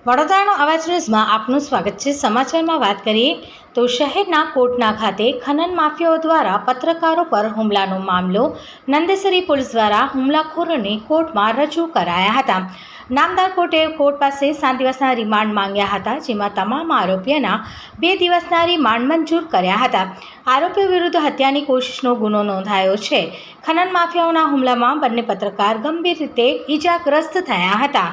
વડોદરાનો અવાજ ન્યૂઝમાં આપનું સ્વાગત છે। સમાચારમાં વાત કરીએ તો શહેરના કોટના ખાતે ખનન માફિયાઓ દ્વારા પત્રકારો પર હુમલાનો મામલો નંદેસરી પોલીસ દ્વારા હુમલાખોરોને કોર્ટમાં રજૂ કરાયા હતા। નામદાર કોર્ટે કોર્ટ પાસે 7 દિવસના રિમાન્ડ માંગ્યા હતા, જેમાં તમામ આરોપીઓના 2 દિવસના રિમાન્ડ મંજૂર કર્યા હતા। આરોપીઓ વિરુદ્ધ હત્યાની કોશિશનો ગુનો નોંધાયો છે। ખનન માફિયાઓના હુમલામાં બંને પત્રકાર ગંભીર રીતે ઈજાગ્રસ્ત થયા હતા।